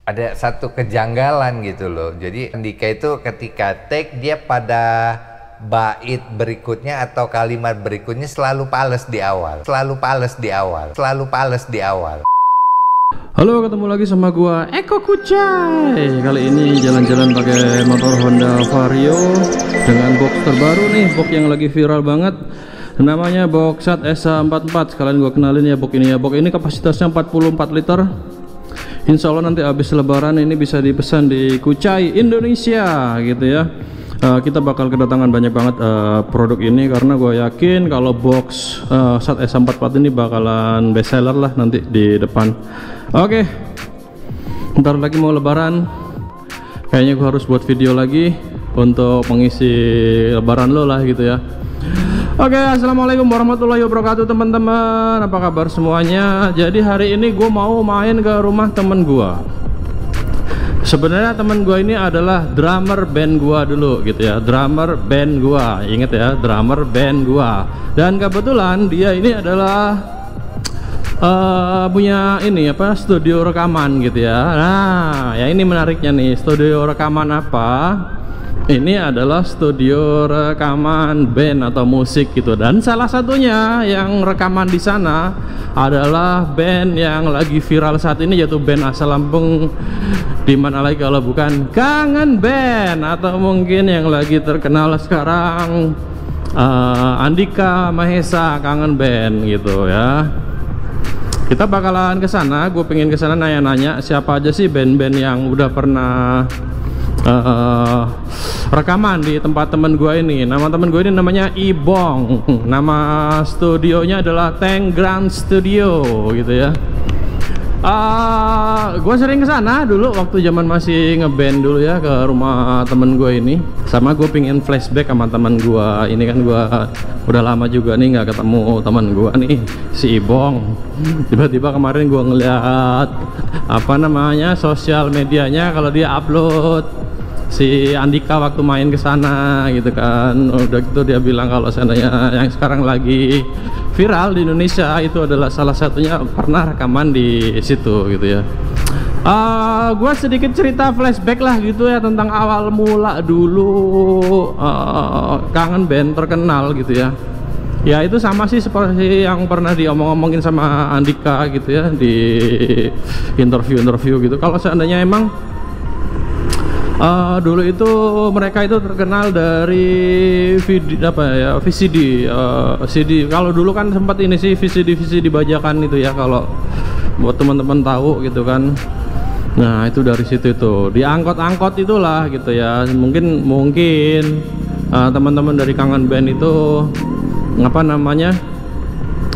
Ada satu kejanggalan gitu loh. Jadi Andika itu ketika take dia pada bait berikutnya atau kalimat berikutnya selalu pales di awal. Selalu pales di awal. Selalu pales di awal. Halo, ketemu lagi sama gua Eko Kucai. Kali ini jalan-jalan pakai motor Honda Vario dengan box terbaru nih, box yang lagi viral banget. Namanya Boxat SA44. Sekalian gua kenalin ya box ini ya. Box ini kapasitasnya 44 liter. Insya Allah nanti habis lebaran ini bisa dipesan di Kucai Indonesia gitu ya. Kita bakal kedatangan banyak banget produk ini karena gue yakin kalau box SAT SA44 ini bakalan best seller lah nanti di depan. Oke, ntar lagi mau lebaran, kayaknya gue harus buat video lagi untuk mengisi lebaran lo lah gitu ya. Oke, assalamualaikum warahmatullahi wabarakatuh teman-teman. Apa kabar semuanya? Jadi hari ini gue mau main ke rumah temen gue. Sebenarnya temen gue ini adalah drummer band gue dulu gitu ya. Drummer band gue, inget ya, drummer band gue. Dan kebetulan dia ini adalah punya ini apa, studio rekaman gitu ya. Nah, ya ini menariknya nih, studio rekaman apa? Ini adalah studio rekaman band atau musik gitu, dan salah satunya yang rekaman di sana adalah band yang lagi viral saat ini, yaitu band asal Lampung. Dimana lagi kalau bukan Kangen Band, atau mungkin yang lagi terkenal sekarang Andika Mahesa Kangen Band gitu ya. Kita bakalan ke sana. Gue pengen ke sana nanya-nanya siapa aja sih band-band yang udah pernah rekaman di tempat temen gue ini. Nama temen gue ini namanya Ibong. Nama studionya adalah Tank Grand Studio gitu ya. Gue sering ke sana dulu waktu zaman masih ngeband dulu ya, ke rumah temen gue ini. Sama gue pengen flashback sama temen gue ini, kan gue udah lama juga nih nggak ketemu temen gue nih, si Ibong. Tiba-tiba kemarin gue ngeliat apa namanya sosial medianya, kalau dia upload si Andika waktu main ke sana gitu kan. Udah gitu dia bilang kalau seandainya yang sekarang lagi viral di Indonesia itu adalah salah satunya pernah rekaman di situ gitu ya. Gua sedikit cerita flashback lah gitu ya tentang awal mula dulu Kangen Band terkenal gitu ya. Ya itu sama sih seperti yang pernah diomong-omongin sama Andika gitu ya di interview gitu. Kalau seandainya emang dulu itu mereka itu terkenal dari video apa ya, VCD, CD. Kalau dulu kan sempat ini sih VCD bajakan itu ya, kalau buat teman-teman tahu gitu kan. Nah itu dari situ tuh di angkot-angkot itulah gitu ya. Mungkin teman-teman dari Kangen Band itu apa namanya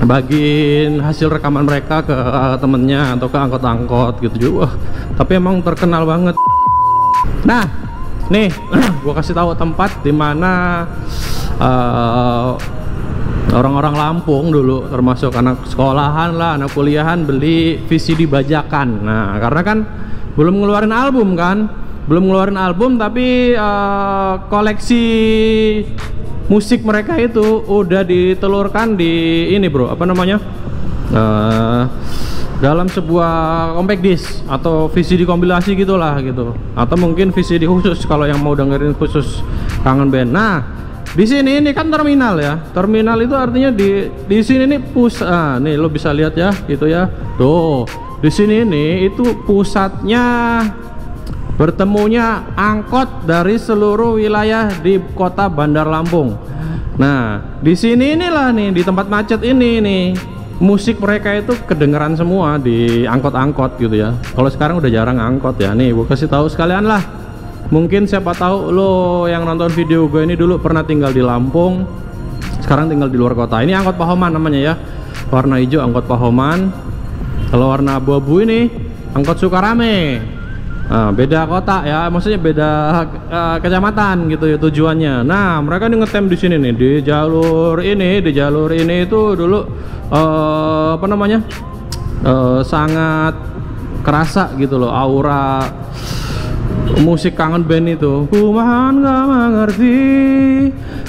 bagiin hasil rekaman mereka ke temennya atau ke angkot-angkot gitu juga. Tapi emang terkenal banget. Nah, nih gua kasih tahu tempat dimana orang-orang Lampung dulu, termasuk anak sekolahan lah, anak kuliahan, beli VCD bajakan. Nah, karena kan belum ngeluarin album, tapi koleksi musik mereka itu udah ditelurkan di ini bro, apa namanya, dalam sebuah compact disc atau VCD kompilasi gitulah gitu, atau mungkin VCD khusus kalau yang mau dengerin khusus Kangen Band. Nah di sini ini kan terminal ya, terminal itu artinya di sini nih nih lo bisa lihat ya gitu ya, tuh di sini nih itu pusatnya bertemunya angkot dari seluruh wilayah di kota Bandar Lampung. Nah di sini inilah nih, di tempat macet ini nih, musik mereka itu kedengeran semua di angkot-angkot gitu ya. Kalau sekarang udah jarang angkot ya. Nih gue kasih tahu sekalian lah, mungkin siapa tahu lo yang nonton video gue ini dulu pernah tinggal di Lampung, sekarang tinggal di luar kota. Ini angkot Pahoman namanya ya, warna hijau angkot Pahoman. Kalau warna abu-abu ini angkot Sukarame. Nah, beda kota ya, maksudnya beda kecamatan gitu ya tujuannya. Nah mereka nih ngetem di sini nih, di jalur ini itu dulu apa namanya, sangat kerasa gitu loh aura musik Kangen Band itu. Ku mohon gak mengerti,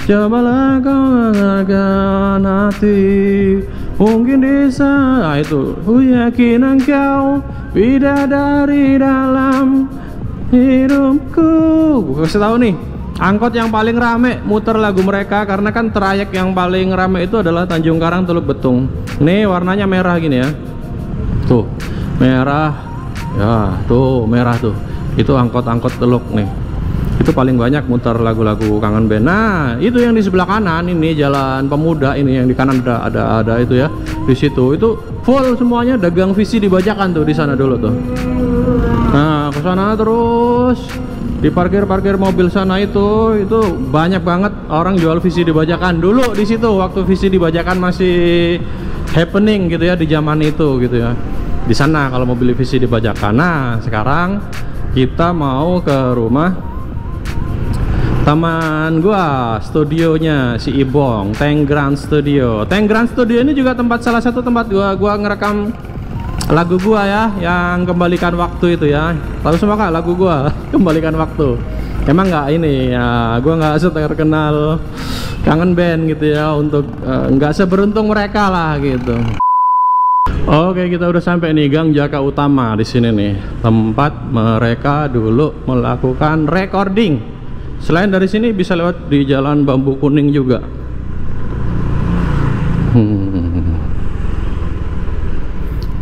cobalah kau mengerti hati, mungkin di sana itu ku yakin engkau bidadari dalam hidupku. Gue kasih tahu nih, angkot yang paling rame muter lagu mereka karena kan trayek yang paling rame itu adalah Tanjung Karang Teluk Betung. Nih warnanya merah gini ya. Tuh, merah. Ya, tuh merah tuh. Itu angkot-angkot Teluk nih. Itu paling banyak muter lagu-lagu kangen band. Nah, itu yang di sebelah kanan ini Jalan Pemuda ini, yang di kanan ada itu ya. Di situ itu full semuanya dagang visi dibajakan tuh di sana dulu tuh. Nah, ke sana terus di parkir mobil sana itu banyak banget orang jual visi dibajakan dulu di situ waktu visi dibajakan masih happening gitu ya di zaman itu gitu ya. Di sana kalau mau beli visi dibajakan. Nah, sekarang kita mau ke rumah teman gua, studionya si Ibong, Tank Grand Studio. Tank Grand Studio ini juga salah satu tempat gua ngerekam lagu gua ya, yang Kembalikan Waktu itu ya. Tahu semua kak lagu gua Kembalikan Waktu. Emang nggak ini ya, gua nggak seterkenal kangen band gitu ya, untuk nggak seberuntung mereka lah gitu. Oke, kita udah sampai nih Gang Jaka Utama di sini nih, tempat mereka dulu melakukan recording. Selain dari sini bisa lewat di Jalan Bambu Kuning juga.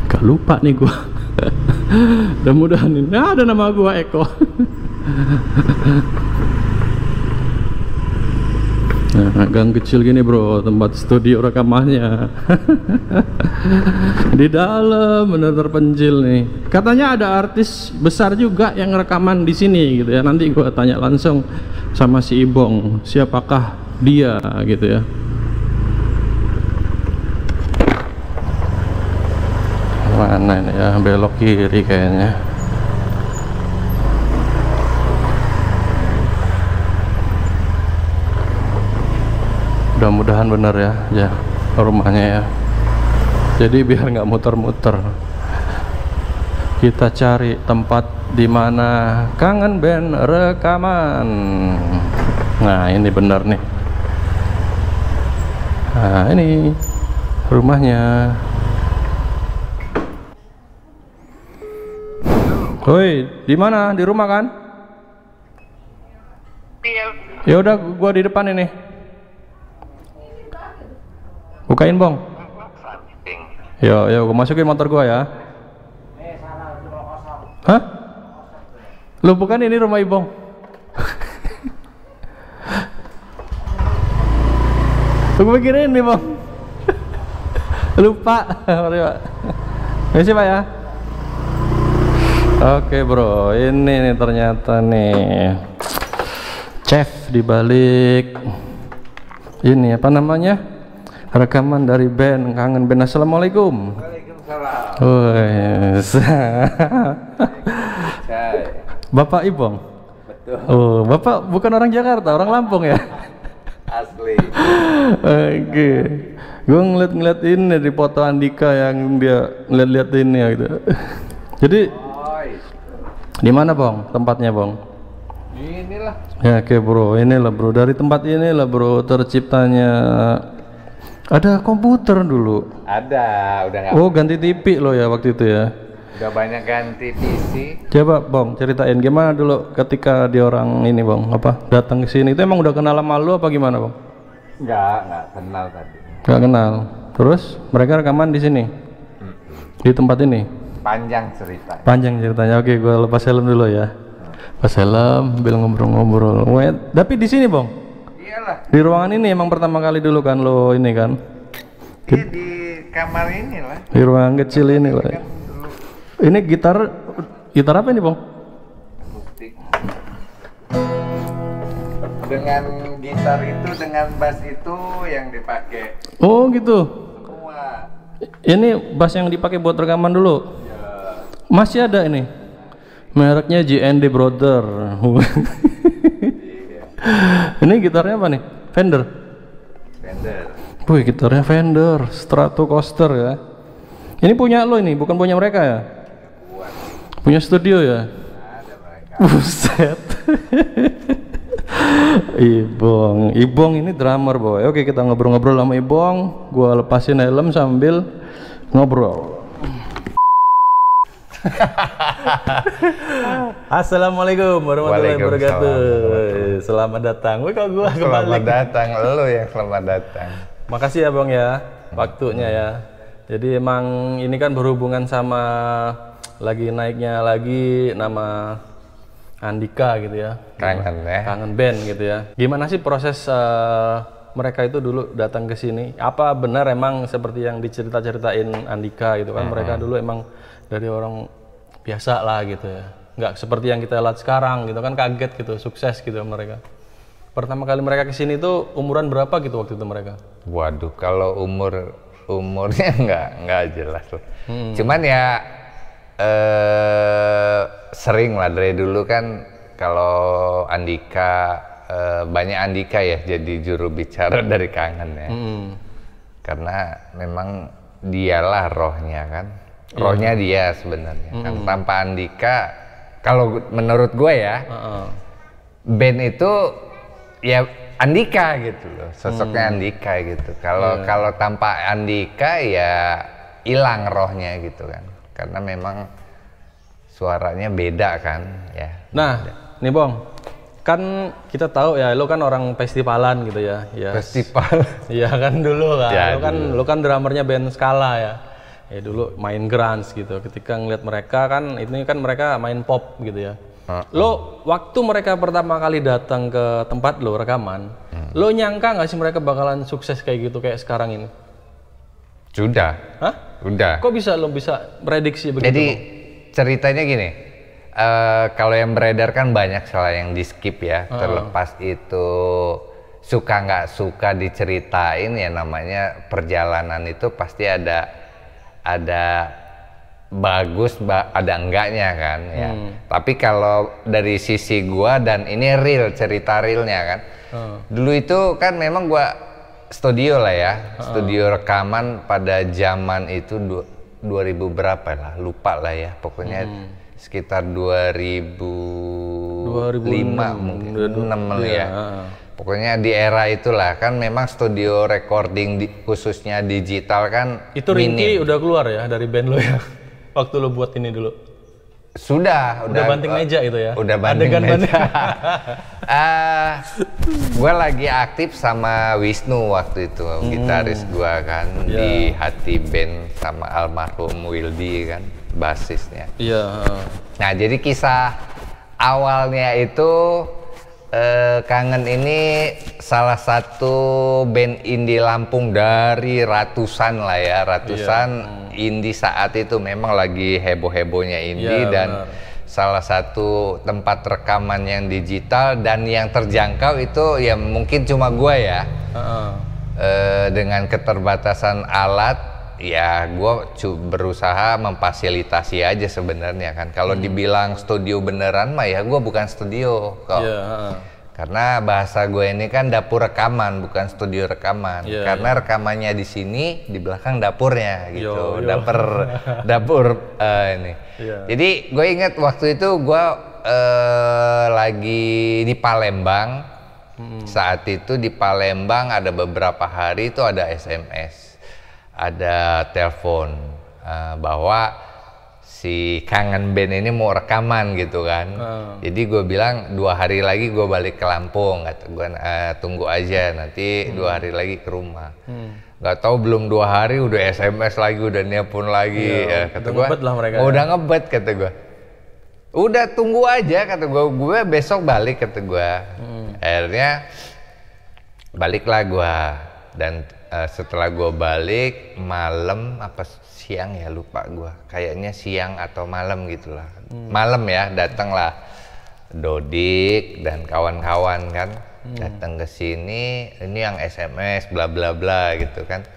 Gak lupa nih gua. Mudah-mudahan ini ada nama gua Eko. Nah, gang kecil gini bro, tempat studio rekamannya. Di dalam bener terpencil nih. Katanya ada artis besar juga yang rekaman di sini gitu ya. Nanti gua tanya langsung sama si Ibong, siapakah dia gitu ya. Mana ini ya, belok kiri kayaknya. Mudah-mudahan bener ya rumahnya ya. Jadi biar nggak muter-muter, kita cari tempat di mana kangen band rekaman. Nah ini bener nih. Nah ini rumahnya. Woi, di mana? Di rumah kan? Iya. Ya udah, gua di depan ini. Bukain Bong. Yo, gua masukin motor gua ya. Hah? Lu bukan ini rumah Ibong? Aku pikirin nih Bang. Lupa. Mari Pak. Makasih Pak ya. Oke bro, ini nih ternyata nih chef dibalik ini apa namanya, rekaman dari band kangen band. Assalamualaikum. Waalaikumsalam. Bapak Ibong. Betul. Oh, Bapak bukan orang Jakarta, orang Lampung ya? Asli. Oke. Gue ngeliat ini di foto Andika yang dia ngeliat ini ya gitu. Jadi di mana Bang tempatnya Bang? Inilah. Ya oke bro, inilah bro, dari tempat inilah bro terciptanya. Ada komputer dulu. Ada, udah nggak. Oh ganti TV lo ya waktu itu ya. Udah banyak ganti PC. Coba Bang ceritain gimana dulu ketika dia orang ini Bang, apa datang ke sini itu emang udah kenal sama lu apa gimana Bang? Nggak kenal tadi. Nggak kenal. Terus mereka rekaman di sini, di tempat ini. Panjang cerita. Panjang ceritanya. Oke, gue lepas helm dulu ya. Pas helm, sambil ngobrol-ngobrol. Tapi di sini Bang. Iyalah. Di ruangan ini emang pertama kali dulu kan lo ini kan? Iya di kamar ini lah. Di ruangan kecil ini lah. Kan dulu Ini gitar apa ini Bang? akustik. Dengan gitar itu, dengan bass itu yang dipakai. Oh gitu. Semua. Ini bass yang dipakai buat rekaman dulu. Masih ada ini. Mereknya JND Brother. Ini gitarnya apa nih? Fender. Fender. Wih, gitarnya Fender Stratocaster ya. Ini punya lo ini, bukan punya mereka ya? Punya studio ya? Ada mereka. Buset. Ibong ini drummer boy. Oke, kita ngobrol-ngobrol sama Ibong. Gua lepasin helm sambil ngobrol. Assalamualaikum warahmatullahi wabarakatuh. Waalaikumsalam. Selamat datang. Wih, kok gua Selamat kembali. datang, lu yang selamat datang. Makasih ya Bang ya, waktunya ya. Jadi emang ini kan berhubungan sama lagi naiknya lagi nama Andika gitu ya. Kangen ya. Kangen band gitu ya. Gimana sih proses mereka itu dulu datang ke sini? Apa benar emang seperti yang dicerita-ceritain Andika gitu kan? Mereka dulu emang dari orang biasa lah gitu ya. Nggak seperti yang kita lihat sekarang gitu kan, kaget gitu, sukses gitu mereka. Pertama kali mereka ke sini tuh umuran berapa gitu waktu itu mereka? Waduh, kalau umurnya nggak jelas loh. Cuman ya sering lah dari dulu kan kalau Andika banyak Andika ya jadi juru bicara dari Kangen ya. Karena memang dialah rohnya kan. Rohnya dia sebenarnya. Kan tanpa Andika, kalau menurut gue ya, band itu ya Andika gitu loh, sosoknya Andika gitu. Kalau tanpa Andika ya hilang rohnya gitu kan. Karena memang suaranya beda kan ya. Nah, nih Bong, kan kita tahu ya, lo kan orang festivalan gitu ya. Festival. Iya kan dulu kan, Ya, lo kan drummernya band Skala ya. Ya dulu main grunge gitu. Ketika ngeliat mereka kan, ini kan mereka main pop gitu ya. Lo waktu mereka pertama kali datang ke tempat lo rekaman, lo nyangka nggak sih mereka bakalan sukses kayak gitu kayak sekarang ini? Sudah. Hah? Udah. Kok lo bisa prediksi begitu? Jadi Bang? ceritanya gini, kalau yang beredar kan banyak salah yang di skip ya. Terlepas itu suka nggak suka diceritain ya, namanya perjalanan itu pasti ada bagus, ada enggaknya kan ya. Tapi kalau dari sisi gua, dan ini real, cerita realnya kan. Dulu itu kan memang gua studio lah ya, studio rekaman pada zaman itu 2000 berapa lah, lupa lah ya. Pokoknya sekitar 2005 mungkin, 6 ya. Pokoknya di era itulah kan memang studio recording khususnya digital kan Itu Rinky udah keluar ya dari band lo ya? Waktu lo buat ini dulu? Udah banting meja itu ya? Udah banting meja. Gue lagi aktif sama Wisnu waktu itu, gitaris gue kan, di hati band sama almarhum Wildy kan, basisnya. Iya. Nah jadi kisah awalnya itu Kangen ini salah satu band indie Lampung dari ratusan lah ya, indie saat itu memang lagi heboh-hebohnya indie, dan salah satu tempat rekaman yang digital dan yang terjangkau itu ya mungkin cuma gua ya. Dengan keterbatasan alat ya gua berusaha memfasilitasi aja sebenarnya kan. Kalau dibilang studio beneran mah ya gua bukan studio kok. Karena bahasa gue ini kan dapur rekaman, bukan studio rekaman. Karena rekamannya di sini, di belakang dapurnya gitu. Dapur ini. Jadi gue ingat waktu itu gue lagi di Palembang. Saat itu di Palembang ada beberapa hari itu ada SMS, ada telepon bahwa si Kangen band ini mau rekaman gitu kan. Jadi gue bilang 2 hari lagi gue balik ke Lampung, kata gue tunggu aja nanti 2 hari lagi ke rumah. Gak tahu belum 2 hari udah SMS lagi, udah nelpon lagi. Kata gue udah ngebet, kata gue. Udah tunggu aja, kata gue besok balik, kata gue. Akhirnya baliklah gue, dan setelah gue balik malam apa siang ya, lupa gue, kayaknya siang atau malam gitulah. Malam ya, datanglah Dodik dan kawan-kawan kan, datang ke sini, ini yang SMS bla bla bla gitu kan,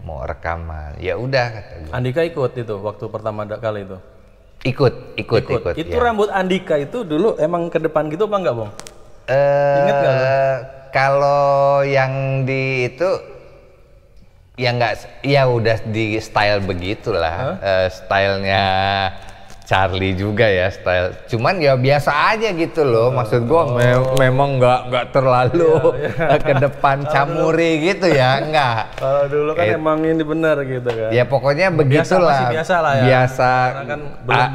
mau rekaman. Ya udah, kata gue. Andika ikut itu waktu pertama kali itu? Ikut. Itu ya. rambut Andika itu dulu emang ke depan gitu apa enggak, Bang? Ingat nggak lo? Kalau yang di itu ya nggak, ya udah di style begitulah, stylenya Charlie juga ya style. Cuman ya biasa aja gitu loh. Maksud gua memang nggak terlalu ke depan camuri gitu ya, enggak. Kalau dulu kan emang ini bener gitu kan. Ya pokoknya begitulah. Biasa lah ya. Biasa. Karena kan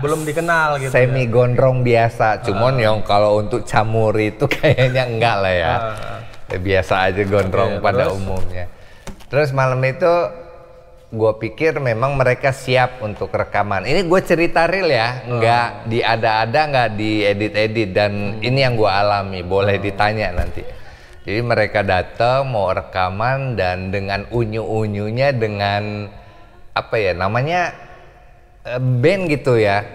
belum dikenal gitu. Semi gondrong biasa. Cuman yang kalau untuk camuri itu kayaknya enggak lah ya. Biasa aja gondrong pada umumnya. Terus malam itu gue pikir memang mereka siap untuk rekaman. Ini gue cerita real ya, nggak diada-ada, nggak diedit-edit, dan ini yang gue alami. Boleh ditanya nanti. Jadi mereka datang mau rekaman dan dengan unyu-unyunya, dengan apa ya namanya, band gitu ya.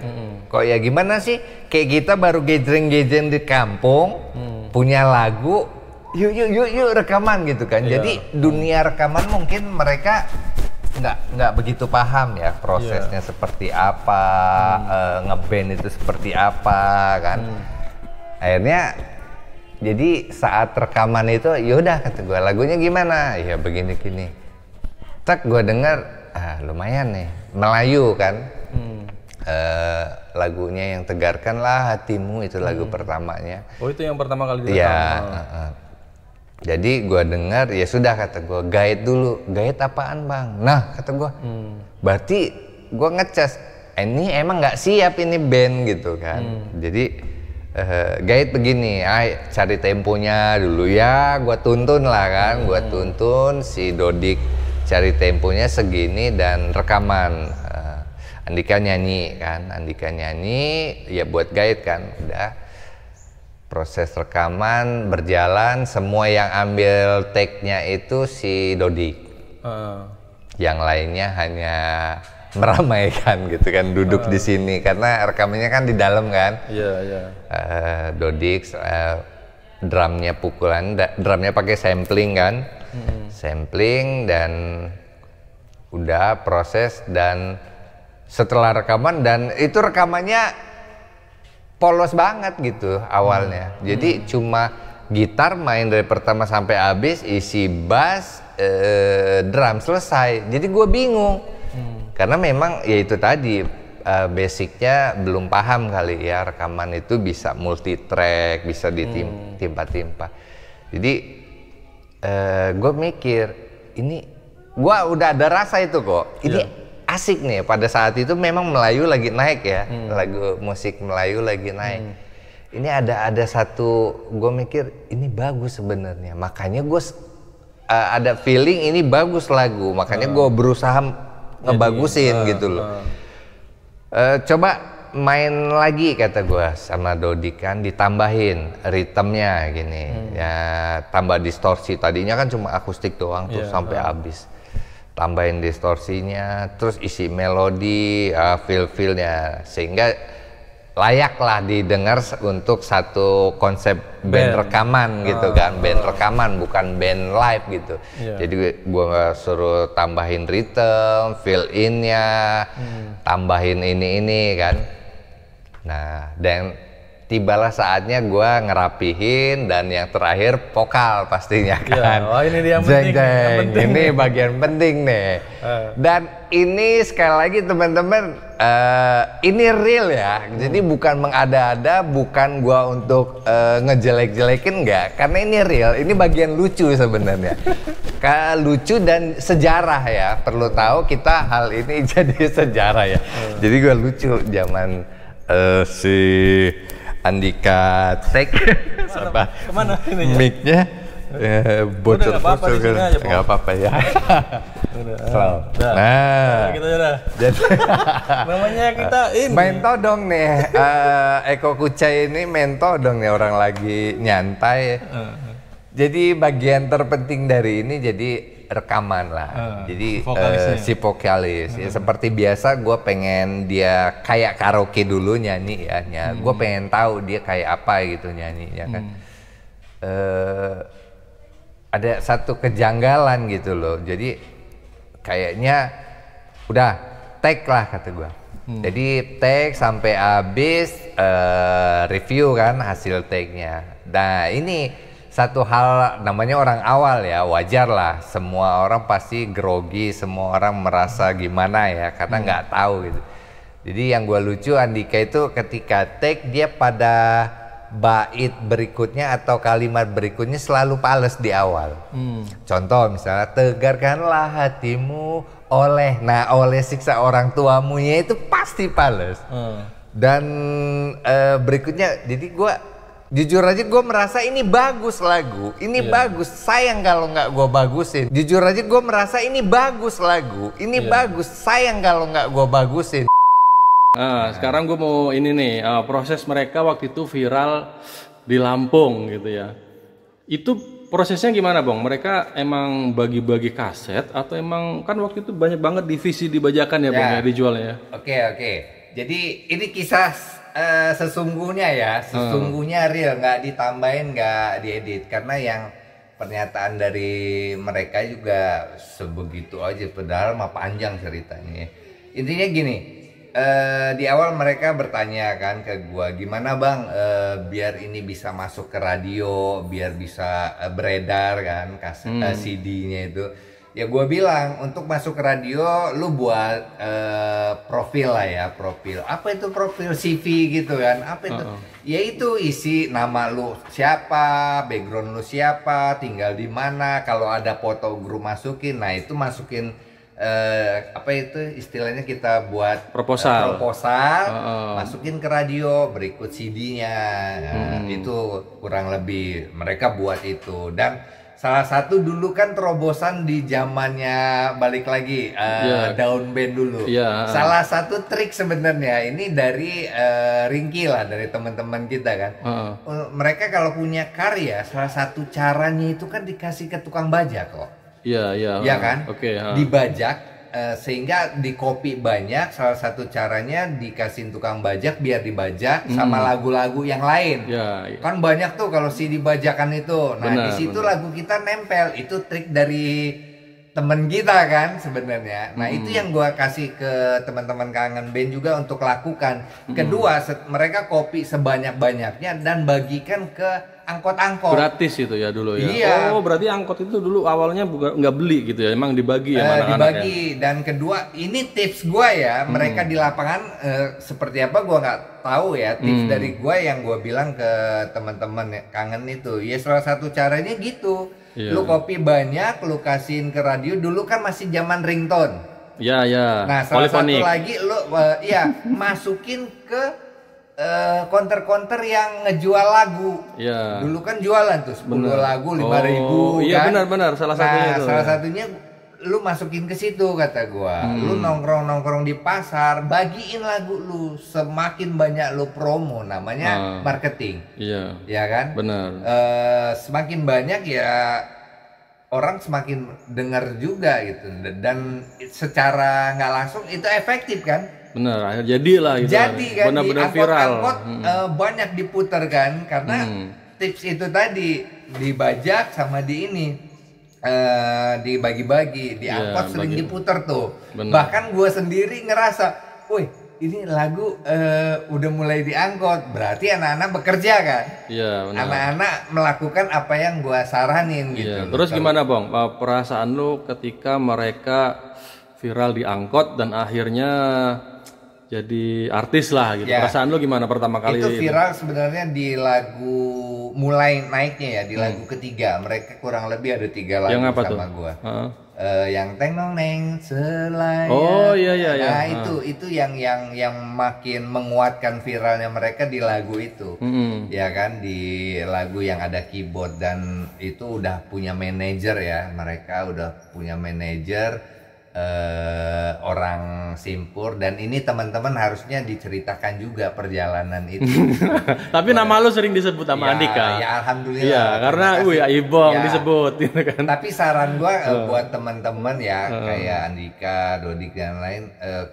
Kok ya gimana sih? Kayak kita baru gejreng-gejreng di kampung, punya lagu, yuk rekaman gitu kan. Jadi dunia rekaman mungkin mereka nggak begitu paham ya prosesnya seperti apa, ngeband itu seperti apa kan. Akhirnya jadi saat rekaman itu yaudah kata gue, lagunya gimana? Ya begini gini. Tak gue denger, lumayan nih, Melayu kan. Lagunya yang Tegarkanlah Hatimu itu lagu pertamanya. Oh itu yang pertama kali direkam. Ya. Jadi gue dengar, ya sudah kata gue, guide dulu. Guide apaan bang? Nah kata gue, berarti gue ngecas, ini emang nggak siap ini band gitu kan. Jadi guide begini, cari temponya dulu ya, gue tuntun lah kan. Gue tuntun, si Dodik cari temponya segini dan rekaman. Andika nyanyi kan, Andika nyanyi, ya buat guide kan, udah. Proses rekaman berjalan, semua yang ambil take-nya itu si Dodik. Yang lainnya hanya meramaikan gitu kan, duduk di sini karena rekamannya kan di dalam kan. Dodik drumnya pukulan, drumnya pakai sampling kan. Sampling dan udah proses, dan setelah rekaman, dan itu rekamannya polos banget gitu awalnya. Jadi cuma gitar main dari pertama sampai habis, isi bass, drum, selesai. Jadi gue bingung. Karena memang ya itu tadi, basicnya belum paham kali ya, rekaman itu bisa multi track, bisa ditimpa-timpa. Jadi gue mikir, ini gue udah ada rasa itu kok. Ini asik nih, pada saat itu memang Melayu lagi naik ya, lagu musik Melayu lagi naik. Ini ada satu, gue mikir ini bagus sebenarnya, makanya gue ada feeling ini bagus lagu, makanya gue berusaha ngebagusin gitu loh. Coba main lagi kata gue sama Dodi kan, ditambahin ritmenya gini, ya tambah distorsi. Tadinya kan cuma akustik doang tuh sampai habis. Tambahin distorsinya, terus isi melodi, feel-feelnya, sehingga layaklah didengar untuk satu konsep band rekaman gitu kan, band rekaman bukan band live gitu. Jadi gua suruh tambahin rhythm, fill in-nya, tambahin ini kan. Nah, dan tibalah saatnya gue ngerapihin, dan yang terakhir vokal pastinya kan. Ini dia yang penting. Ini bagian penting nih. Dan ini sekali lagi teman-teman, ini real ya. Jadi bukan mengada-ada, bukan gue untuk ngejelek-jelekin, enggak. Karena ini real, ini bagian lucu sebenarnya. Lucu dan sejarah ya. Perlu tahu kita hal ini jadi sejarah ya. Jadi gue lucu zaman si Andika take kemana ini ya? Mic-nya bocor nggak apa-apa ya. Nah, gitu ya. Namanya kita ini main todong nih, Eko Kucai ini main todong nih, orang lagi nyantai. Jadi bagian terpenting dari ini jadi rekaman lah. Jadi si vokalis ya, seperti biasa gue pengen dia kayak karaoke dulu nyanyi ya. Gue pengen tahu dia kayak apa gitu nyanyi ya kan. Ada satu kejanggalan gitu loh. Jadi kayaknya udah take lah kata gue. Jadi take sampai habis, review kan hasil take-nya. Nah ini satu hal, namanya orang awal ya, wajar lah, semua orang pasti grogi, semua orang merasa gimana ya, karena nggak tahu gitu. Jadi yang gue lucu Andika itu ketika take dia pada bait berikutnya atau kalimat berikutnya selalu pales di awal. Contoh misalnya tegarkanlah hatimu oleh siksa orang tuamu ya itu pasti pales. Dan berikutnya jadi gue jujur aja gue merasa ini bagus lagu, ini bagus, sayang kalau nggak gue bagusin. Jujur aja gue merasa ini bagus lagu, ini bagus, sayang kalau nggak gue bagusin. Nah, sekarang gue mau ini nih, proses mereka waktu itu viral di Lampung gitu ya. Itu prosesnya gimana Bang? Mereka emang bagi-bagi kaset atau emang kan waktu itu banyak banget divisi dibajakan ya Bang ya dijualnya ya? Oke. Jadi ini kisah sesungguhnya ya, sesungguhnya real, nggak ditambahin, nggak diedit. Karena yang pernyataan dari mereka juga sebegitu aja, padahal mah panjang ceritanya. Intinya gini. Di awal mereka bertanya kan ke gua, gimana Bang biar ini bisa masuk ke radio, biar bisa beredar kan CD-nya itu. Ya gua bilang untuk masuk ke radio lu buat profil lah ya, profil. Apa itu profil CV gitu kan? Apa itu? Ya itu isi nama lu siapa, background lu siapa, tinggal di mana, kalau ada foto grup masukin. Nah, itu masukin apa itu istilahnya kita buat proposal masukin ke radio berikut CD-nya. Itu kurang lebih mereka buat itu. Dan salah satu dulu kan terobosan di zamannya balik lagi daun band dulu. Salah satu trik sebenarnya ini dari Ringki lah, dari teman-teman kita kan. Mereka kalau punya karya salah satu caranya itu kan dikasih ke tukang bajak kok. Iya kan? Dibajak sehingga dikopi banyak. Salah satu caranya dikasih tukang bajak biar dibajak sama lagu-lagu yang lain. Kan banyak tuh kalau CD bajakan itu. Nah, di situ lagu kita nempel. Itu trik dari temen kita kan sebenarnya. Nah, itu yang gua kasih ke teman-teman Kangen Band juga untuk lakukan. Kedua, mereka kopi sebanyak-banyaknya dan bagikan ke angkot-angkot. Gratis itu ya dulu ya. Oh, berarti angkot itu dulu awalnya nggak beli gitu ya, emang dibagi ya anak-anak. Dibagi. Dan kedua, ini tips gua ya, mereka di lapangan seperti apa gua nggak tahu ya. Tips dari gua yang gua bilang ke teman-teman Kangen itu, ya salah satu caranya gitu. Lu kopi banyak, lu kasihin ke radio. Dulu kan masih zaman ringtone. Nah, salah satu lagi lu masukin ke konter-konter yang ngejual lagu. Dulu kan jualan tuh 10 lagu 5.000 Iya kan? benar salah satunya itu. Salah satunya lu masukin ke situ kata gua. Lu nongkrong di pasar, bagiin lagu lu, semakin banyak lu promo, namanya marketing. Ya kan? Benar. Semakin banyak ya orang semakin dengar juga gitu, dan secara nggak langsung itu efektif kan. Benar, jadilah gitu. Jadi kan benar-benar di viral. Banyak diputar kan, karena tips itu tadi dibajak sama di ini dibagi-bagi di angkot sering diputar tuh. Bahkan gue sendiri ngerasa, wih ini lagu udah mulai diangkut, berarti anak-anak bekerja kan? Anak-anak melakukan apa yang gue saranin gitu. Terus gimana Bang? Perasaan lu ketika mereka viral di angkot dan akhirnya jadi artis lah gitu. Perasaan lu gimana pertama kali? Itu viral sebenarnya di lagu mulai naiknya ya, di lagu ketiga. Mereka kurang lebih ada 3 lagu yang apa sama tuh? Gua. Yang teng nong neng selain. Nah, itu yang makin menguatkan viralnya mereka di lagu itu. Ya kan, di lagu yang ada keyboard, dan itu udah punya manajer ya. Mereka udah punya manajer orang Simpur, dan ini teman-teman harusnya diceritakan juga perjalanan itu. Tapi nama lu sering disebut sama Andika. Ya alhamdulillah. Karena Ibong disebut gitu kan. Tapi saran gua buat teman-teman ya kayak Andika, Dodik dan lain,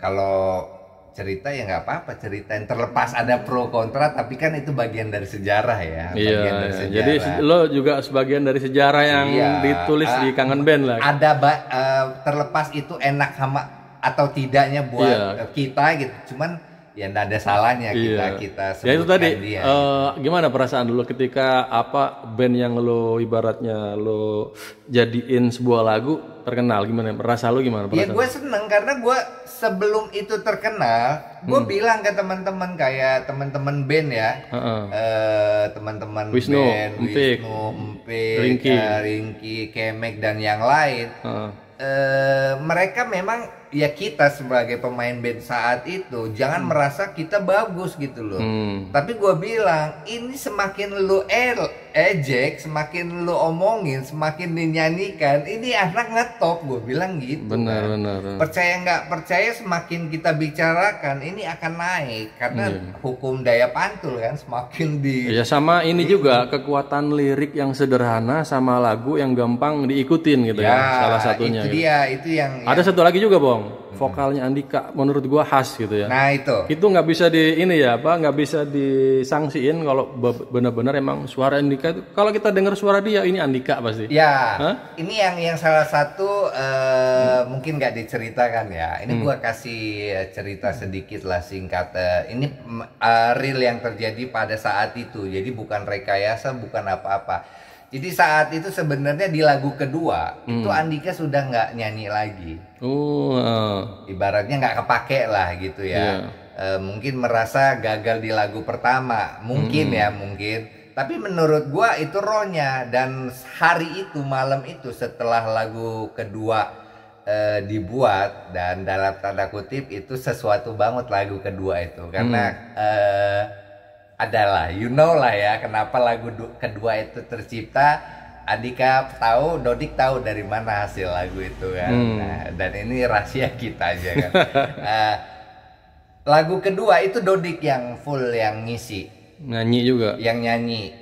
kalau cerita ya nggak apa-apa, ceritain, terlepas ada pro kontra, tapi kan itu bagian dari sejarah ya. Bagian dari sejarah. Jadi lo juga sebagian dari sejarah yang ditulis di Kangen Band lah. Ada terlepas itu enak sama atau tidaknya buat kita gitu, cuman ya nggak ada salahnya kita sebutkan ya itu tadi dia. Gimana perasaan dulu ketika band yang lo ibaratnya lo jadiin sebuah lagu terkenal, gimana rasa lo, gimana perasaan? Ya gue seneng karena gue sebelum itu terkenal, gue bilang ke teman-teman kayak teman-teman band ya, teman-teman Wisnu, band, Empik, Wisnu, Empik, Ringki, Kemek dan yang lain. Mereka memang ya kita sebagai pemain band saat itu jangan merasa kita bagus gitu loh. Tapi gue bilang ini semakin lu ejek, semakin lu omongin, semakin dinyanyikan, ini anak ngetop, gue bilang gitu. Benar. Percaya nggak percaya, semakin kita bicarakan ini akan naik karena hukum daya pantul kan, semakin Ya sama ini juga kekuatan lirik yang sederhana sama lagu yang gampang diikutin gitu ya, salah satunya. Itu gitu. dia, itu yang Ada satu lagi juga Bong, vokalnya Andika menurut gua khas gitu ya. Nah itu nggak bisa nggak bisa disangsiin kalau benar-benar emang suara Andika itu. Kalau kita dengar suara dia ini Andika pasti. Ya, ini yang salah satu mungkin nggak diceritakan ya. Ini gua kasih cerita sedikit lah singkat. Ini real yang terjadi pada saat itu. Jadi bukan rekayasa, bukan apa-apa. Jadi saat itu sebenarnya di lagu kedua itu Andika sudah nggak nyanyi lagi. Ibaratnya nggak kepake lah gitu ya. Mungkin merasa gagal di lagu pertama, mungkin mungkin. Tapi menurut gua itu rohnya, dan hari itu malam itu setelah lagu kedua dibuat, dan dalam tanda kutip itu sesuatu banget lagu kedua itu karena adalah you know lah ya kenapa lagu kedua itu tercipta. Andika tahu, Dodik tahu dari mana hasil lagu itu kan. Nah, dan ini rahasia kita aja kan. Lagu kedua itu Dodik yang full yang ngisi, nyanyi juga, yang nyanyi.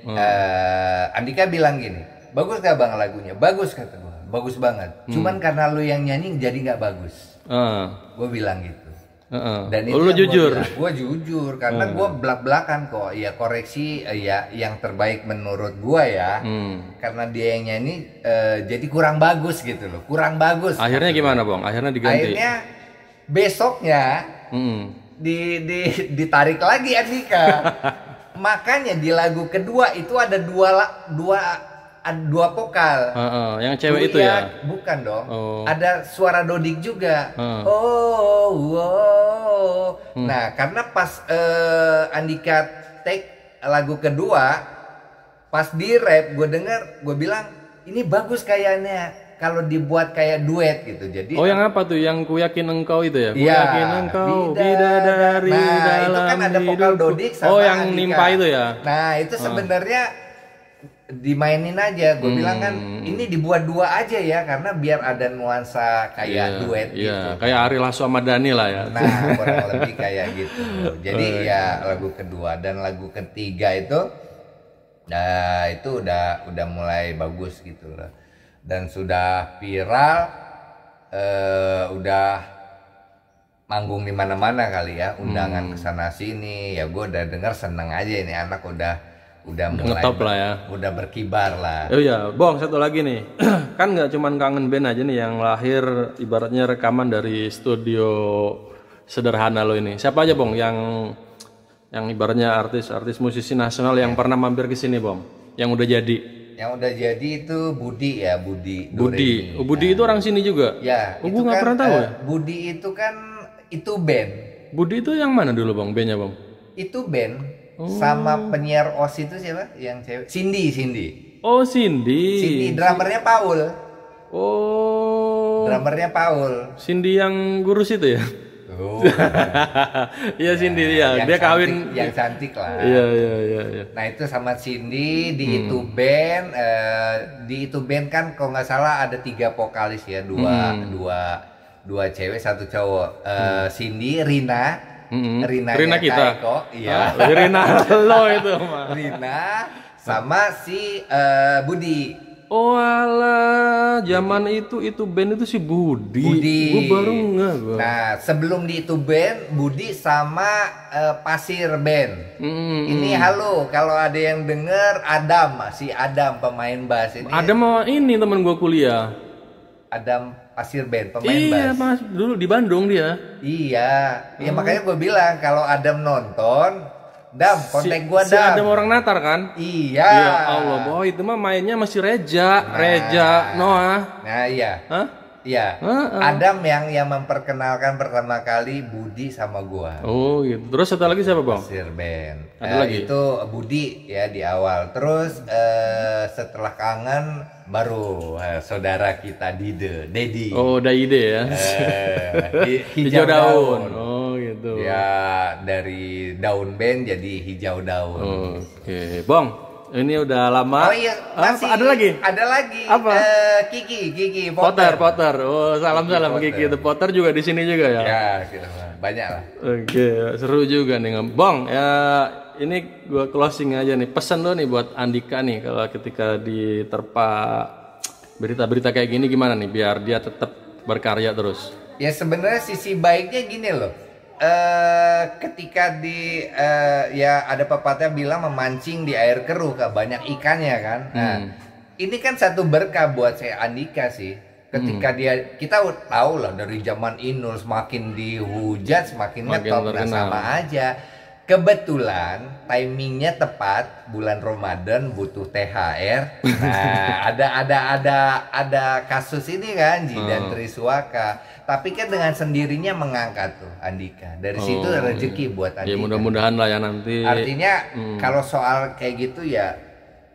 Andika bilang gini, bagus gak bang lagunya? Bagus kata gue, bagus banget. Cuman karena lu yang nyanyi jadi nggak bagus. Gue bilang gitu. Dan itu lu jujur? Gue jujur karena gue belak-belakan kok. Ya koreksi ya yang terbaik menurut gue ya. Karena dia yang nyanyi jadi kurang bagus gitu loh, kurang bagus. Akhirnya gimana Bang? Akhirnya diganti? Akhirnya besoknya ditarik lagi Andika. Makanya di lagu kedua itu ada dua vokal. Yang cewek itu ya? Bukan dong. Ada suara Dodik juga. Nah, karena pas Andika take lagu kedua, pas di rap gue denger, gue bilang ini bagus kayaknya kalau dibuat kayak duet gitu. Jadi yang apa tuh? Yang ku yakin engkau itu ya? Ku ya, yakin engkau bidadari dalam itu kan ada vokal Dodik sama yang Andika. nimpa itu ya? Nah, itu sebenarnya dimainin aja. Gue bilang kan ini dibuat dua aja ya karena biar ada nuansa kayak duet gitu. Kayak Ari Lasso sama Dani lah ya. Nah, kurang lebih kayak gitu. Jadi ya lagu kedua dan lagu ketiga itu udah mulai bagus gitu loh. Dan sudah viral, udah manggung di mana-mana kali ya, undangan kesana sini. Ya gue udah denger seneng aja, ini anak udah mulai ngetop lah ya, udah berkibar lah. Oh iya, Bong, satu lagi nih. Kan nggak cuman Kangen Band aja nih yang lahir ibaratnya rekaman dari studio sederhana lo ini. Siapa aja Bong yang ibaratnya artis musisi nasional yang pernah mampir ke sini Bong, yang udah jadi? Yang udah jadi itu Budi ya, Budi. Budi itu orang sini juga? Ya. Gue nggak pernah tahu ya. Budi itu kan itu band. Budi itu yang mana dulu Bang, bandnya Bang? Itu band. Sama penyiar OS itu siapa? Yang cewek? Cindy. Oh, Cindy, drummernya Paul. Oh. Drummernya Paul. Cindy yang gurus itu ya? Iya, Cindy ya. Dia cantik, kawin yang cantik lah. Iya. Nah, itu sama Cindy di itu band. Di itu band kan kalau nggak salah ada 3 vokalis ya, dua cewek 1 cowok. Cindy, Rina Rina kita. Kok, iya. Rina lo itu mah. Rina sama si Budi. Oh alah, zaman itu band itu si Budi. Gue baru nggak. Nah, sebelum di itu band, Budi sama Pasir Band. Ini halo, kalau ada yang denger, si Adam pemain bass ini. Adam mau ini teman gue kuliah. Adam Pasir Band, pemain bass. Iya, Mas, dulu di Bandung dia. Iya, makanya gue bilang kalau Adam nonton, Dam, kontak gue Dam. Si Adam orang Natar kan? Iya. Ya Allah, boy, itu mah mainnya masih Reja Noah. Nah iya. Hah? Iya. Adam yang memperkenalkan pertama kali Budi sama gua. Oh gitu. Terus satu lagi siapa bang? Pasir Band. Ada lagi? Itu Budi ya di awal. Terus setelah kangen baru saudara kita Dedi. Oh Daide ya. Hijau daun. Oh gitu. Ya dari daun band jadi hijau daun. Oke, bang. Ini udah lama. Oh iya, masih ada lagi? Ada lagi. Apa? Kiki Potter. Oh, salam Kiki The Potter juga di sini juga ya. Ya, gitu. Banyak lah. Oke, seru juga nih, Bang. Ya, ini gua closing aja nih. Pesan lo nih buat Andika nih kalau ketika diterpa berita-berita kayak gini gimana nih biar dia tetap berkarya terus. Ya sebenarnya sisi baiknya gini loh. Ketika ya ada pepatah bilang memancing di air keruh banyak ikannya kan. Nah, ini kan satu berkah buat saya Andika sih. Ketika kita tahu lah dari zaman Inul semakin dihujat semakin ngetop, nah sama aja. Kebetulan timingnya tepat bulan Ramadan butuh THR. Nah, ada kasus ini kan Jidan Triswaka. Tapi kan dengan sendirinya mengangkat tuh Andika. Dari situ rezeki buat Andika. Ya mudah-mudahan lah ya nanti. Artinya kalau soal kayak gitu ya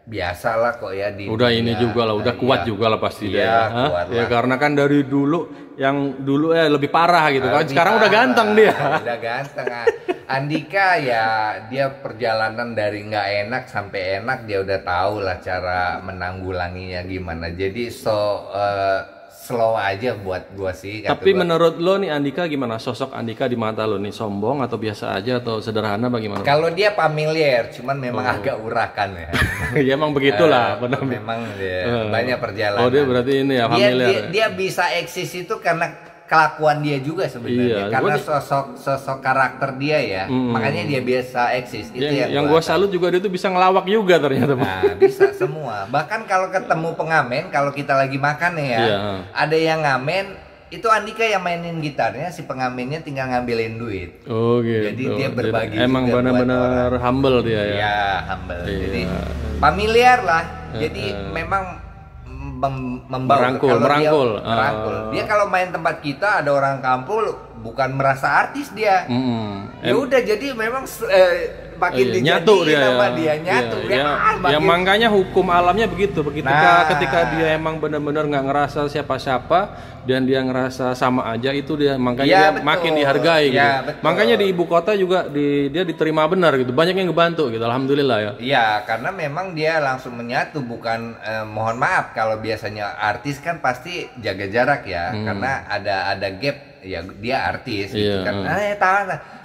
biasalah kok ya di udah dunia. Ini juga lah, udah kuat juga lah pasti dia. Ya, ya karena kan dari dulu yang dulu lebih parah gitu kan. Sekarang udah ganteng dia. Udah ganteng. Andika ya dia perjalanan dari nggak enak sampai enak dia udah tahu lah cara menanggulanginya gimana. Jadi slow aja buat gua sih. Tapi menurut lo nih Andika gimana? Sosok Andika di mata lo nih sombong atau biasa aja atau sederhana bagaimana? Kalau dia familiar, cuman memang agak urakan ya. Ya emang begitulah. Memang dia banyak perjalanan. Oh dia berarti ini ya familiar. Dia bisa eksis itu karena kelakuan dia juga sebenarnya. Karena sosok karakter dia ya. Makanya dia biasa eksis. Itu yang gua salut juga dia tuh bisa ngelawak juga ternyata. Nah, bisa semua. Bahkan kalau ketemu pengamen, kalau kita lagi makan ya, ada yang ngamen, itu Andika yang mainin gitarnya, si pengamennya tinggal ngambilin duit. Oh gitu. Jadi dia berbagi. Emang benar-benar humble dia ya. Iya, humble. Jadi familiar lah. Jadi memang merangkul. Dia kalau main tempat kita ada orang kampung bukan merasa artis dia. Ya udah jadi memang makin nyatu dia sama dia nyatu. Ya makanya hukum alamnya begitu. Ketika dia emang benar-benar nggak ngerasa siapa-siapa dan dia ngerasa sama aja itu dia makanya dia makin dihargai gitu. Makanya di ibu kota juga dia diterima benar gitu. Banyak yang ngebantu gitu. Alhamdulillah ya. Iya, karena memang dia langsung menyatu bukan mohon maaf kalau biasanya artis kan pasti jaga jarak ya karena ada gap ya dia artis gitu kan.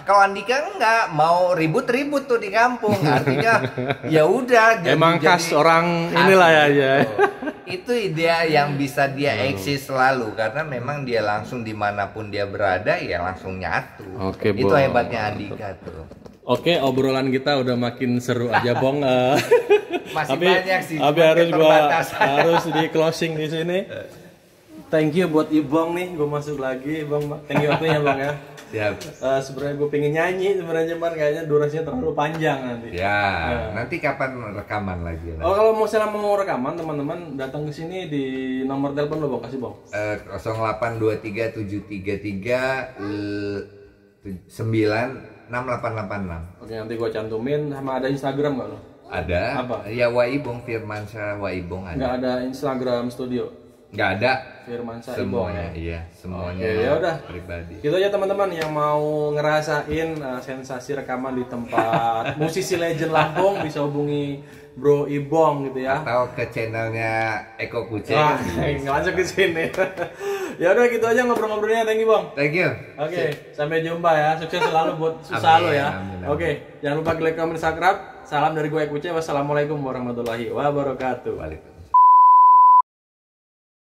Kalau Andika enggak mau ribut-ribut tuh di kampung, artinya ya udah. Emang khas orang inilah ya. Gitu. Itu dia yang bisa dia eksis selalu karena memang dia langsung dimanapun dia berada ya langsung nyatu. Itu hebatnya Andika tuh. Oke, obrolan kita udah makin seru aja Bong. Masih banyak sih. Tapi harus di closing di sini. Thank you buat Ibong nih, gue masuk lagi Bang. Thank you waktunya Bang ya. Siap. Sebenarnya gue pengen nyanyi sebenarnya cuman kayaknya durasinya terlalu panjang nanti. Nanti kapan rekaman lagi? Oh kalau mau rekaman teman-teman datang ke sini di nomor telepon lo Bang, kasih Bang. 082373396886. Oke nanti gue cantumin sama ada Instagram nggak lo? Ada. Apa? Ya Waibong Firmansyah Waibong ada. Nggak ada Instagram studio? Nggak ada. Firmansyah semuanya Ibong. Iya semuanya. Ya udah pribadi. Gitu aja teman-teman yang mau ngerasain sensasi rekaman di tempat musisi legend Lampung bisa hubungi Bro Ibong gitu ya. Atau ke channelnya Eko Kucing. Langsung ke sini. Ya udah gitu aja ngobrol-ngobrolnya. Thank you Bang. Thank you. Oke, sampai jumpa ya. Sukses selalu buat usaha lo ya. Oke, jangan lupa like, comment, subscribe. Salam dari gue Eko Kucing. Wassalamualaikum warahmatullahi wabarakatuh.